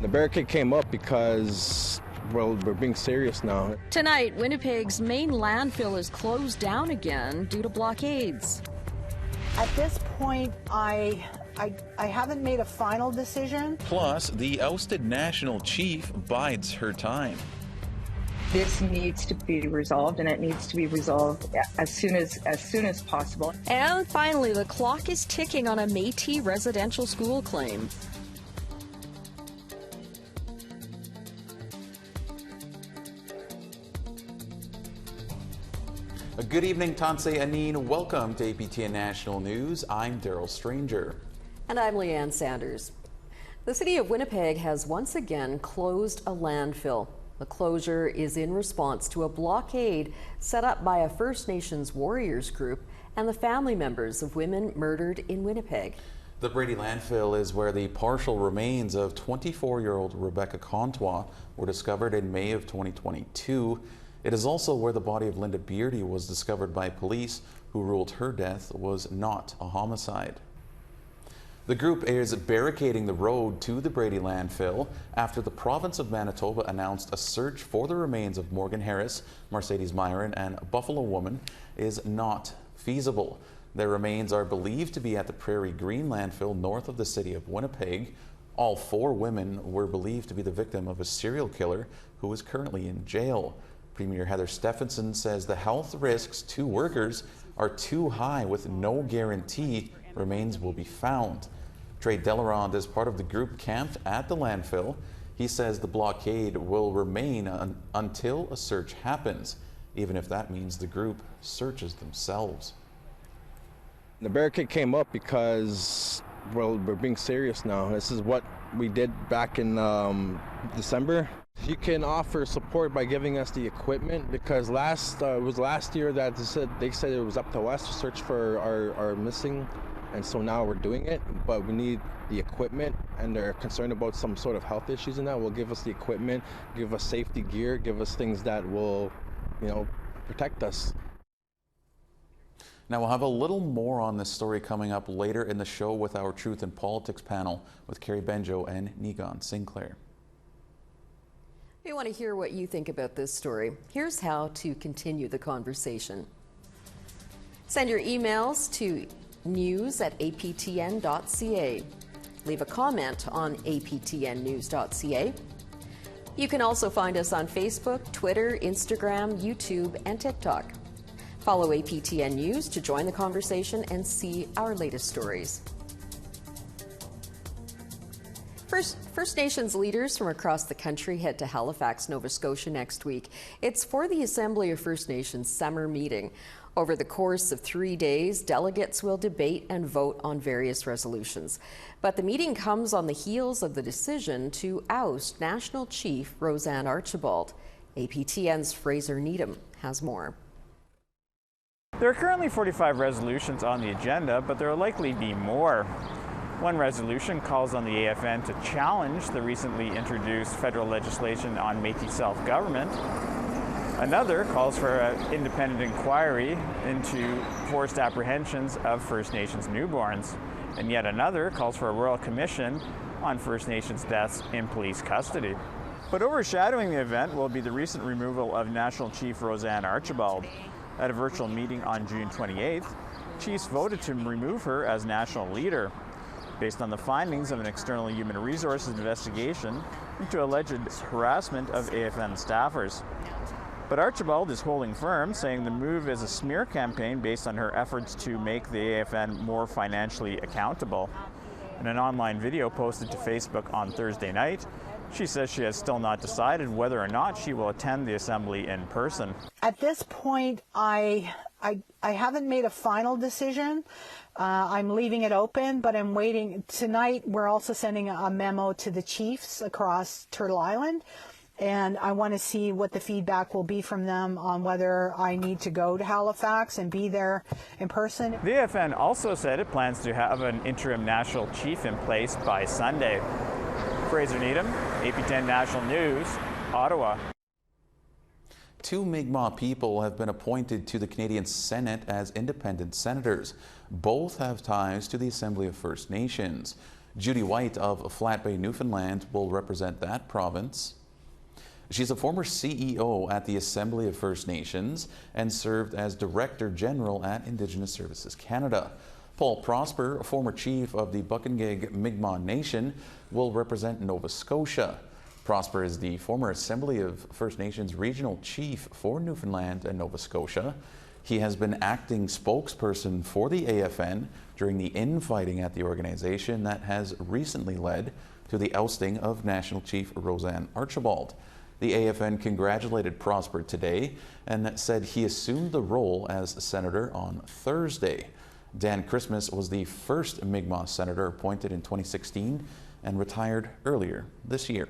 The barricade came up because, well, we're being serious now. Tonight, Winnipeg's main landfill is closed down again due to blockades. At this point, I haven't made a final decision. Plus, the ousted national chief bides her time. This needs to be resolved, and it needs to be resolved as soon as possible. And finally, the clock is ticking on a Métis residential school claim. Good evening, Tansei Anine. Welcome to APTN National News. I'm Daryl Stranger. And I'm Leanne Sanders. The city of Winnipeg has once again closed a landfill. The closure is in response to a blockade set up by a First Nations warriors group and the family members of women murdered in Winnipeg. The Brady landfill is where the partial remains of 24-year-old Rebecca Contois were discovered in May of 2022. It is also where the body of Linda Beardy was discovered by police, who ruled her death was not a homicide. The group is barricading the road to the Brady landfill after the province of Manitoba announced a search for the remains of Morgan Harris, Mercedes Myron, and Buffalo Woman is not feasible. Their remains are believed to be at the Prairie Green landfill north of the city of Winnipeg. All four women were believed to be the victim of a serial killer who is currently in jail. Premier Heather Stephenson says the health risks to workers are too high with no guarantee remains will be found. Trey Delarond is part of the group camped at the landfill. He says the blockade will remain until a search happens, even if that means the group searches themselves. The barricade came up because, well, we're being serious now. This is what we did back in December. You can offer support by giving us the equipment, because it was last year that they said it was up to us to search for our missing, and so now we're doing it, but we need the equipment, and they're concerned about some sort of health issues and that. Will give us the equipment, give us safety gear, give us things that will, protect us. Now we'll have a little more on this story coming up later in the show with our Truth and Politics panel with Carrie Benjo and Nigon Sinclair. We want to hear what you think about this story. Here's how to continue the conversation. Send your emails to news@aptn.ca. Leave a comment on aptnnews.ca. You can also find us on Facebook, Twitter, Instagram, YouTube, and TikTok. Follow APTN News to join the conversation and see our latest stories. First Nations leaders from across the country head to Halifax, Nova Scotia next week. It's for the Assembly of First Nations summer meeting. Over the course of 3 days, delegates will debate and vote on various resolutions. But the meeting comes on the heels of the decision to oust National Chief Roseanne Archibald. APTN's Fraser Needham has more. There are currently 45 resolutions on the agenda, but there will likely be more. One resolution calls on the AFN to challenge the recently introduced federal legislation on Métis self-government. Another calls for an independent inquiry into forced apprehensions of First Nations newborns. And yet another calls for a royal commission on First Nations deaths in police custody. But overshadowing the event will be the recent removal of National Chief Roseanne Archibald. At a virtual meeting on June 28th, chiefs voted to remove her as national leader, based on the findings of an external human resources investigation into alleged harassment of AFN staffers. But Archibald is holding firm, saying the move is a smear campaign based on her efforts to make the AFN more financially accountable. In an online video posted to Facebook on Thursday night, she says she has still not decided whether or not she will attend the assembly in person. At this point, I haven't made a final decision. I'm leaving it open, but I'm waiting. Tonight, we're also sending a memo to the chiefs across Turtle Island, and I want to see what the feedback will be from them on whether I need to go to Halifax and be there in person. The AFN also said it plans to have an interim national chief in place by Sunday. Fraser Needham, APTN National News, Ottawa. 2 Mi'kmaq people have been appointed to the Canadian Senate as independent senators. Both have ties to the Assembly of First Nations. Judy White of Flat Bay, Newfoundland will represent that province. She's a former CEO at the Assembly of First Nations and served as Director General at Indigenous Services Canada. Paul Prosper, a former chief of the Buckingeg Mi'kmaq Nation, will represent Nova Scotia. Prosper is the former Assembly of First Nations regional chief for Newfoundland and Nova Scotia. He has been acting spokesperson for the AFN during the infighting at the organization that has recently led to the ousting of National Chief Roseanne Archibald. The AFN congratulated Prosper today and said he assumed the role as senator on Thursday. Dan Christmas was the first Mi'kmaq senator appointed in 2016 and retired earlier this year.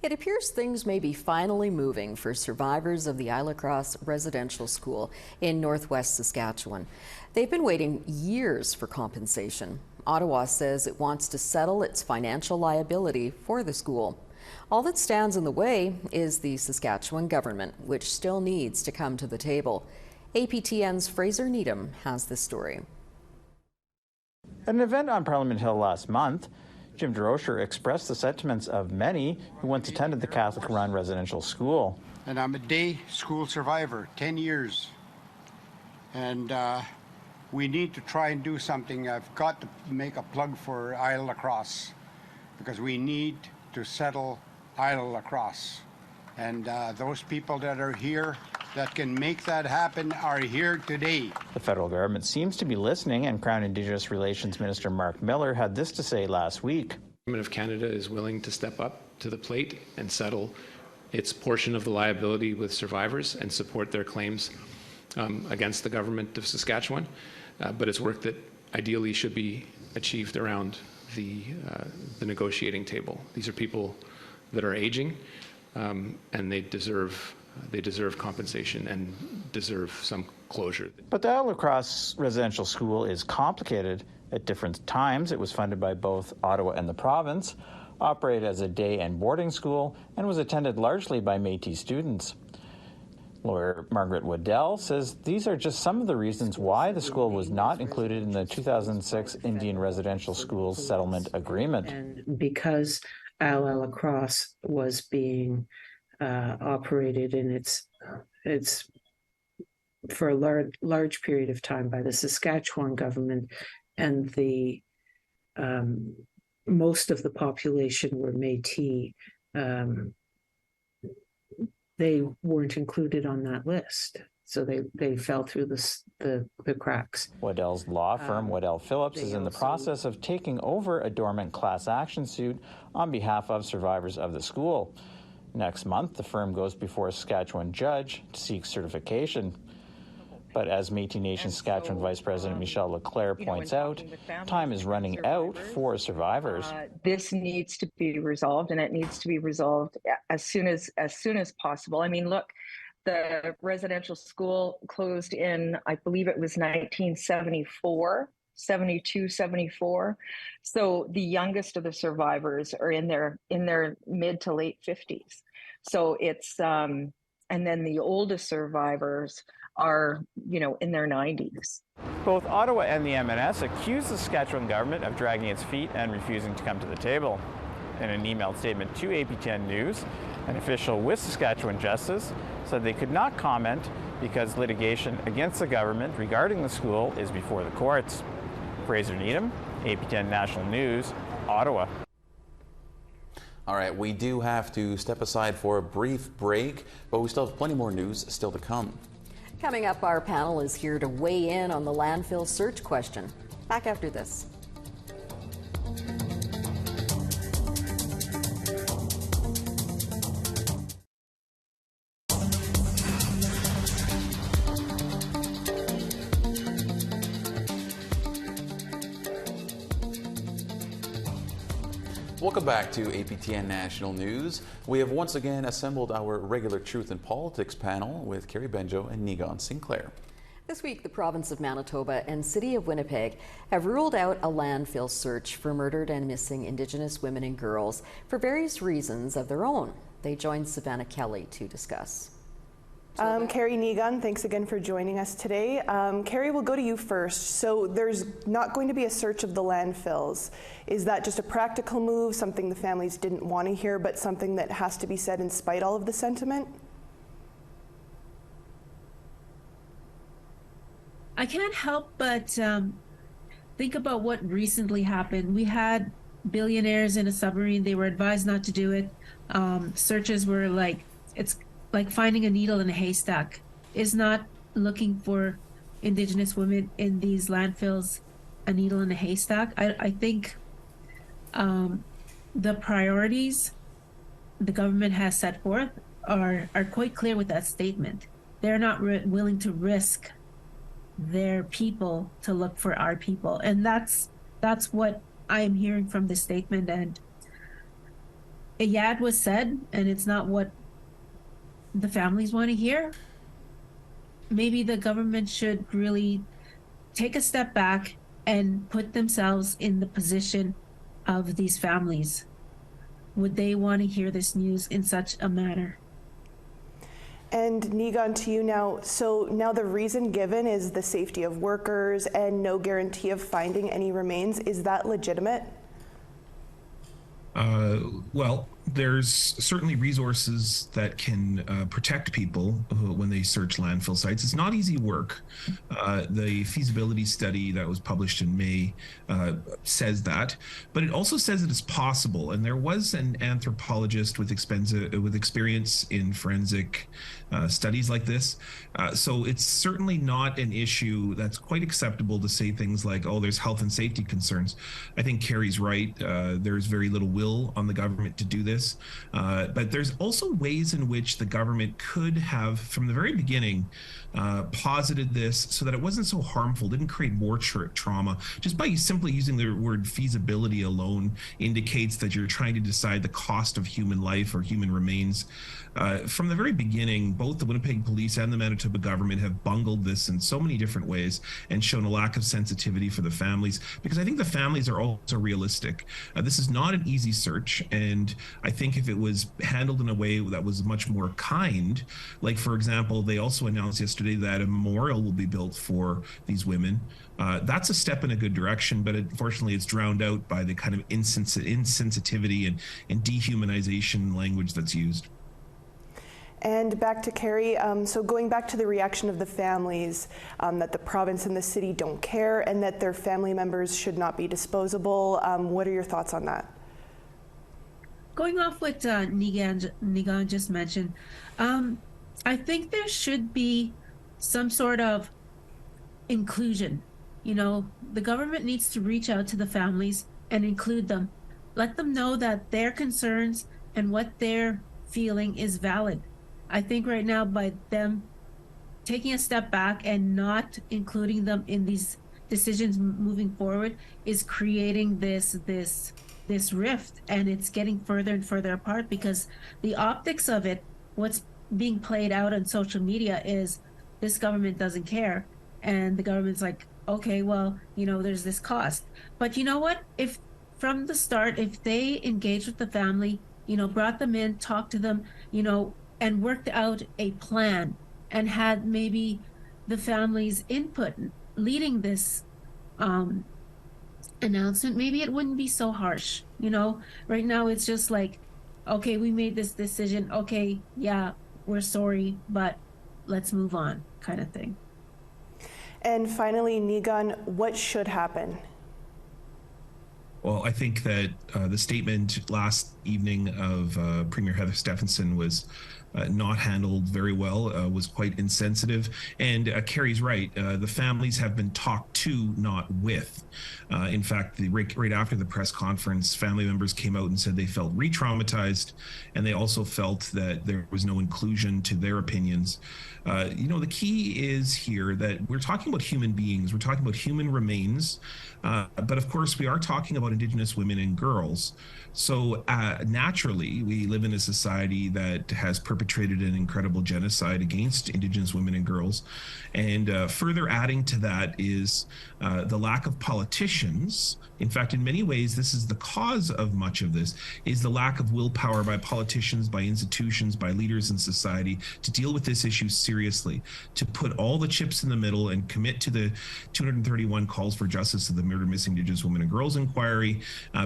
It appears things may be finally moving for survivors of the Isle Cross Residential School in northwest Saskatchewan. They've been waiting years for compensation. Ottawa says it wants to settle its financial liability for the school. All that stands in the way is the Saskatchewan government, which still needs to come to the table. APTN's Fraser Needham has this story. At an event on Parliament Hill last month, Jim DeRocher expressed the sentiments of many who once attended the Catholic-run residential school. And I'm a day school survivor, 10 years. And we need to try and do something. I've got to make a plug for Isle Lacrosse because we need to settle Isle Lacrosse. And those people that are here that can make that happen are here today. The federal government seems to be listening, and Crown Indigenous Relations Minister Mark Miller had this to say last week. The Government of Canada is willing to step up to the plate and settle its portion of the liability with survivors and support their claims against the government of Saskatchewan. But it's work that ideally should be achieved around the negotiating table. These are people that are aging, and they deserve compensation and deserve some closure. But the Isle Lacrosse Residential School is complicated. At different times, it was funded by both Ottawa and the province, operated as a day and boarding school, and was attended largely by Métis students. Lawyer Margaret Waddell says these are just some of the reasons why the school was not included in the 2006 Indian Residential Schools Settlement Agreement. And because Isle Lacrosse was being operated in its for a large period of time by the Saskatchewan government, and the most of the population were Métis. They weren't included on that list, so they fell through the cracks. Waddell's law firm, Waddell Phillips, is in the process of taking over a dormant class action suit on behalf of survivors of the school. Next month, the firm goes before a Saskatchewan judge to seek certification. But as Métis Nation Saskatchewan Vice President Michelle Leclerc points out, time is running out for survivors. This needs to be resolved, and it needs to be resolved as soon as possible. I mean, look, the residential school closed in, I believe it was 1974. 72, 74. So the youngest of the survivors are in their mid to late 50s. So it's and then the oldest survivors are, in their 90s. Both Ottawa and the MNS accuse the Saskatchewan government of dragging its feet and refusing to come to the table. In an emailed statement to APTN News, an official with Saskatchewan Justice said they could not comment because litigation against the government regarding the school is before the courts. Fraser Needham, APTN National News, Ottawa. All right, we do have to step aside for a brief break, but we still have plenty more news still to come. Coming up, our panel is here to weigh in on the landfill search question. Back after this. Welcome back to APTN National News. We have once again assembled our regular Truth in Politics panel with Carrie Benjo and Negon Sinclair. This week, the province of Manitoba and City of Winnipeg have ruled out a landfill search for murdered and missing Indigenous women and girls for various reasons of their own. They joined Savannah Kelly to discuss. Carrie Neegan, thanks again for joining us today. Carrie, we'll go to you first. So there's not going to be a search of the landfills. Is that just a practical move, something the families didn't want to hear, but something that has to be said in spite all of the sentiment? I can't help but think about what recently happened. We had billionaires in a submarine. They were advised not to do it. Searches were like, it's like finding a needle in a haystack. Is not looking for Indigenous women in these landfills a needle in a haystack. I think the priorities the government has set forth are quite clear with that statement. They're not willing to risk their people to look for our people. And that's what I am hearing from this statement. And yeah, it was said, and it's not what the families want to hear. Maybe the government should really take a step back and put themselves in the position of these families. Would they want to hear this news in such a manner? And Neegan, to you now. So now the reason given is the safety of workers and no guarantee of finding any remains. Is that legitimate? Well, there's certainly resources that can protect people when they search landfill sites. It's not easy work. The feasibility study that was published in May says that, but it also says that it's possible. And there was an anthropologist with experience in forensic studies like this. So it's certainly not an issue that's quite acceptable to say things like, oh, there's health and safety concerns. I think Carrie's right. There's very little will on the government to do this. But there's also ways in which the government could have, from the very beginning, posited this so that it wasn't so harmful, didn't create more trauma. Just by simply using the word feasibility alone indicates that you're trying to decide the cost of human life or human remains. From the very beginning, both the Winnipeg Police and the Manitoba government have bungled this in so many different ways and shown a lack of sensitivity for the families, because I think the families are also realistic. This is not an easy search, and I think if it was handled in a way that was much more kind, like, for example, they also announced yesterday that a memorial will be built for these women. That's a step in a good direction, but unfortunately it's drowned out by the kind of insensitivity and dehumanization language that's used. And back to Carrie, so going back to the reaction of the families, that the province and the city don't care and that their family members should not be disposable, what are your thoughts on that? Going off what Neegan just mentioned, I think there should be some sort of inclusion. You know, the government needs to reach out to the families and include them. Let them know that their concerns and what they're feeling is valid. I think right now, by them taking a step back and not including them in these decisions moving forward is creating this rift, and it's getting further and further apart, because the optics of it, what's being played out on social media is this government doesn't care, and the government's like, okay, well, you know, there's this cost. But you know what? If from the start, if they engaged with the family, you know, brought them in, talked to them, you know, and worked out a plan and had maybe the family's input leading this announcement, maybe it wouldn't be so harsh. You know, right now it's just like, okay, we made this decision. Okay, yeah, we're sorry, but let's move on, kind of thing. And finally, Neegan, what should happen? Well, I think that the statement last evening of Premier Heather Stephenson was not handled very well, was quite insensitive. And Carrie's right, the families have been talked to, not with. In fact, right after the press conference, family members came out and said they felt re-traumatized, and they also felt that there was no inclusion to their opinions. You know, the key is here that we're talking about human beings, we're talking about human remains, but of course we are talking about about Indigenous women and girls. So naturally, we live in a society that has perpetrated an incredible genocide against Indigenous women and girls. And further adding to that is the lack of politicians. In fact, in many ways, this is the cause of much of this, is the lack of willpower by politicians, by institutions, by leaders in society to deal with this issue seriously, to put all the chips in the middle and commit to the 231 calls for justice of the murdered missing Indigenous women and girls inquiry,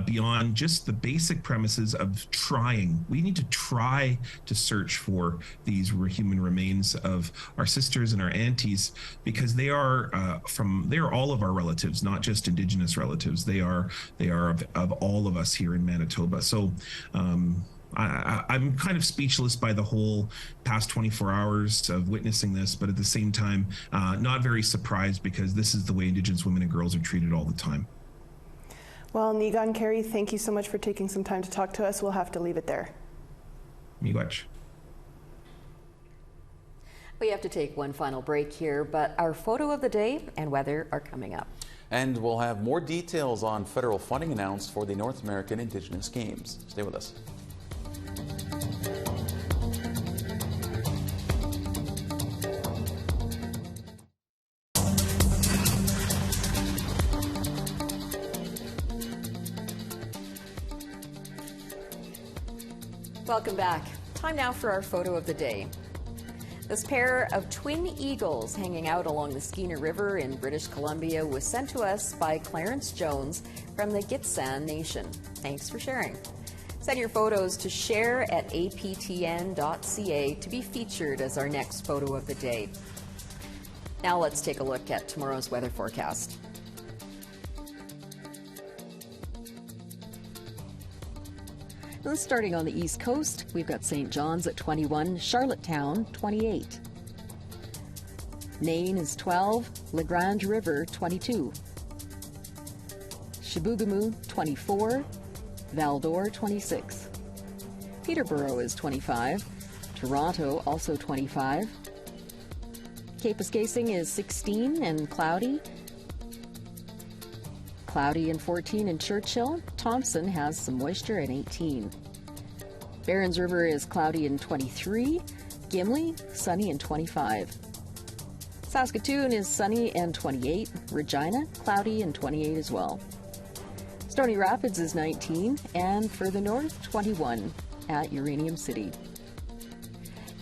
beyond just the basic premises of trying. We need to try to search for these human remains of our sisters and our aunties, because they are all of our relatives, not just Indigenous relatives. They are of all of us here in Manitoba. So I'm kind of speechless by the whole past 24 hours of witnessing this, but at the same time, not very surprised, because this is the way Indigenous women and girls are treated all the time. Well, Niigaan, Carrie, thank you so much for taking some time to talk to us. We'll have to leave it there. Miigwech. We have to take one final break here, but our photo of the day and weather are coming up. And we'll have more details on federal funding announced for the North American Indigenous Games. Stay with us. Welcome back. Time now for our photo of the day. This pair of twin eagles hanging out along the Skeena River in British Columbia was sent to us by Clarence Jones from the Gitxsan Nation. Thanks for sharing. Send your photos to share@aptn.ca to be featured as our next photo of the day. Now let's take a look at tomorrow's weather forecast. Starting on the East Coast, we've got St. John's at 21, Charlottetown 28. Nain is 12, Lagrange River 22. Chibougamau 24, Val-d'Or 26. Peterborough is 25, Toronto also 25. Kapuskasing is 16 and cloudy. Cloudy and 14 in Churchill. Thompson has some moisture at 18. Barons River is cloudy and 23. Gimli, sunny and 25. Saskatoon is sunny and 28. Regina, cloudy and 28 as well. Stony Rapids is 19, and further north, 21 at Uranium City.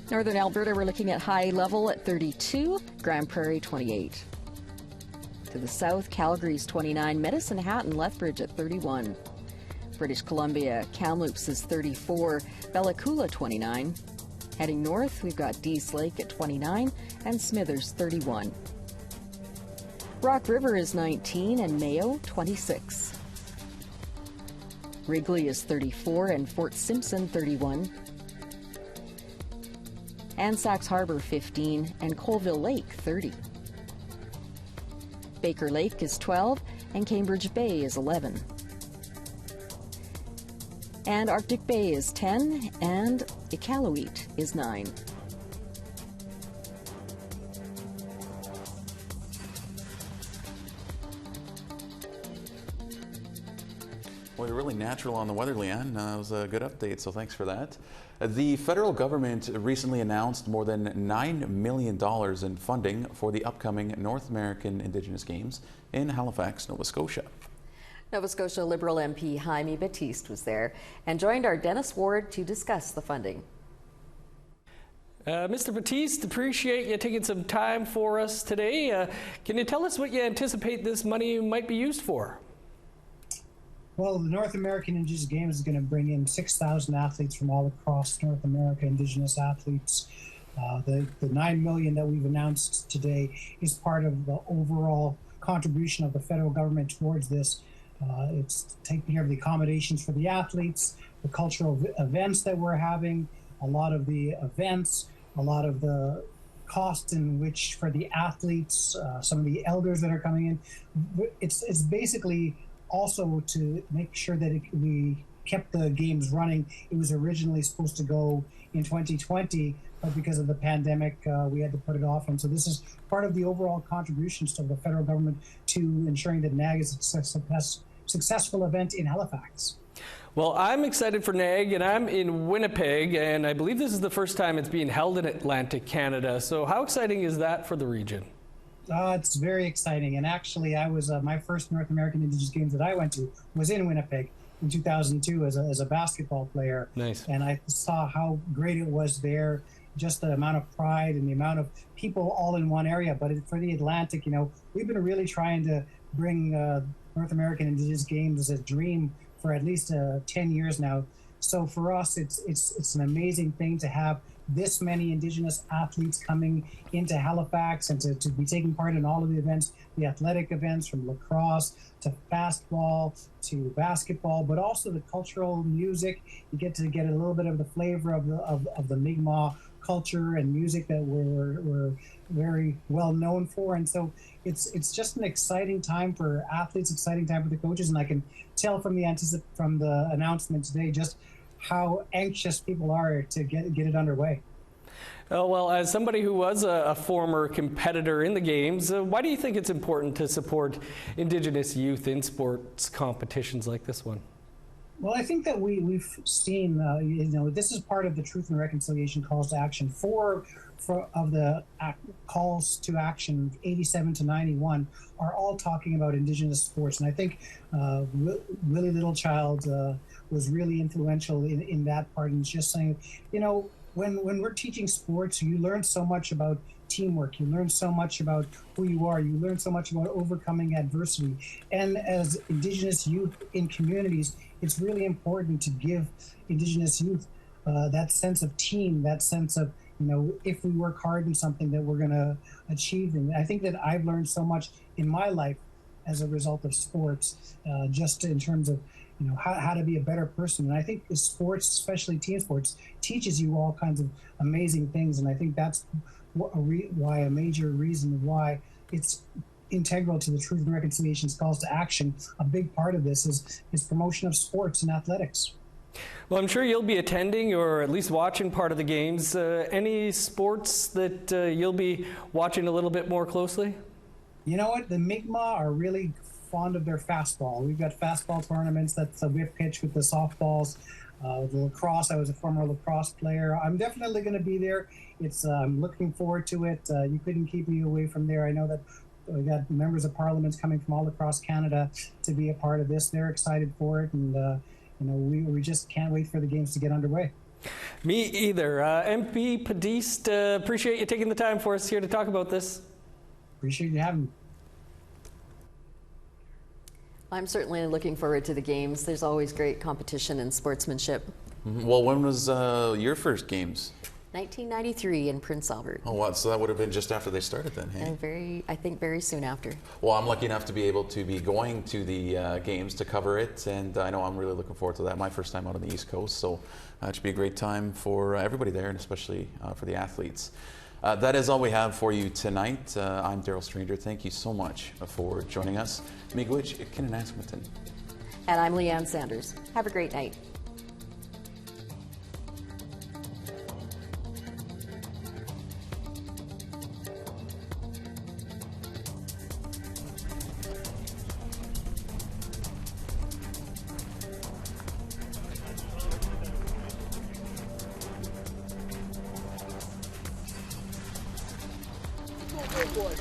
Northern Alberta, we're looking at high level at 32. Grand Prairie, 28. To the south, Calgary's 29, Medicine Hat and Lethbridge at 31. British Columbia, Kamloops is 34, Bella Coola 29. Heading north, we've got Dease Lake at 29 and Smithers 31. Rock River is 19 and Mayo 26. Wrigley is 34 and Fort Simpson 31. And Sax Harbor 15 and Colville Lake 30. Baker Lake is 12 and Cambridge Bay is 11. And Arctic Bay is 10 and Iqaluit is 9. Well, you're really natural on the weather, Leanne. It was a good update, so thanks for that. The federal government recently announced more than $9 million in funding for the upcoming North American Indigenous Games in Halifax, Nova Scotia. Nova Scotia Liberal MP Jaime Batiste was there and joined our Dennis Ward to discuss the funding. Mr. Batiste, appreciate you taking some time for us today. Can you tell us what you anticipate this money might be used for? Well, the North American Indigenous Games is going to bring in 6,000 athletes from all across North America, Indigenous athletes. The $9 million that we've announced today is part of the overall contribution of the federal government towards this. It's taking care of the accommodations for the athletes, the cultural events that we're having, a lot of the events, a lot of the costs in which for the athletes, some of the elders that are coming in. It's basically also to make sure that we kept the games running. It was originally supposed to go in 2020, but because of the pandemic, we had to put it off. And so this is part of the overall contributions to the federal government to ensuring that NAG is successful event in Halifax. Well, I'm excited for NAG, and I'm in Winnipeg, and I believe this is the first time it's being held in Atlantic Canada. So how exciting is that for the region? It's very exciting. And actually, I was my first North American Indigenous Games that I went to was in Winnipeg in 2002 as a basketball player. Nice. And I saw how great it was there, just the amount of pride and the amount of people all in one area. But for the Atlantic, we've been really trying to bring North American Indigenous Games as a dream for at least 10 years now. So for us, it's an amazing thing to have this many Indigenous athletes coming into Halifax and to be taking part in all of the events, the athletic events from lacrosse to fastball to basketball, but also the cultural music. You get to get a little bit of the flavor of the Mi'kmaq culture and music that we're very well known for. And so it's just an exciting time for athletes, exciting time for the coaches. And I can tell from the announcement today just how anxious people are to get it underway. Oh, well, as somebody who was a former competitor in the games, why do you think it's important to support Indigenous youth in sports competitions like this one? Well, I think that we've seen, this is part of the Truth and Reconciliation calls to action. Four of the calls to action, 87 to 91, are all talking about Indigenous sports. And I think Willie Littlechild was really influential in that part, and just saying, when we're teaching sports, you learn so much about teamwork, you learn so much about who you are, you learn so much about overcoming adversity. And as Indigenous youth in communities, it's really important to give Indigenous youth that sense of team, that sense of, if we work hard in something that we're going to achieve. And I think that I've learned so much in my life as a result of sports, just in terms of, how to be a better person. And I think sports, especially team sports, teaches you all kinds of amazing things. And I think that's a major reason why it's integral to the Truth and Reconciliation's calls to action. A big part of this is promotion of sports and athletics. Well, I'm sure you'll be attending or at least watching part of the games. Any sports that you'll be watching a little bit more closely? You know what? The Mi'kmaq are really fond of their fastball. We've got fastball tournaments. That's a whip pitch with the softballs. The lacrosse, I was a former lacrosse player. I'm definitely going to be there. I'm looking forward to it. You couldn't keep me away from there. I know that we got members of parliament coming from all across Canada to be a part of this. They're excited for it, and we just can't wait for the games to get underway. Me either. MP Padiste, appreciate you taking the time for us here to talk about this. Appreciate you having me. I'm certainly looking forward to the games. There's always great competition and sportsmanship. Well, when was your first games? 1993 in Prince Albert. Oh, wow. So that would have been just after they started then, hey? And I think very soon after. Well, I'm lucky enough to be able to be going to the games to cover it, and I know I'm really looking forward to that. My first time out on the East Coast, so it should be a great time for everybody there, and especially for the athletes. That is all we have for you tonight. I'm Daryl Stranger. Thank you so much for joining us. Miigwech Kinanansmatan. And I'm Leanne Sanders. Have a great night. Boy.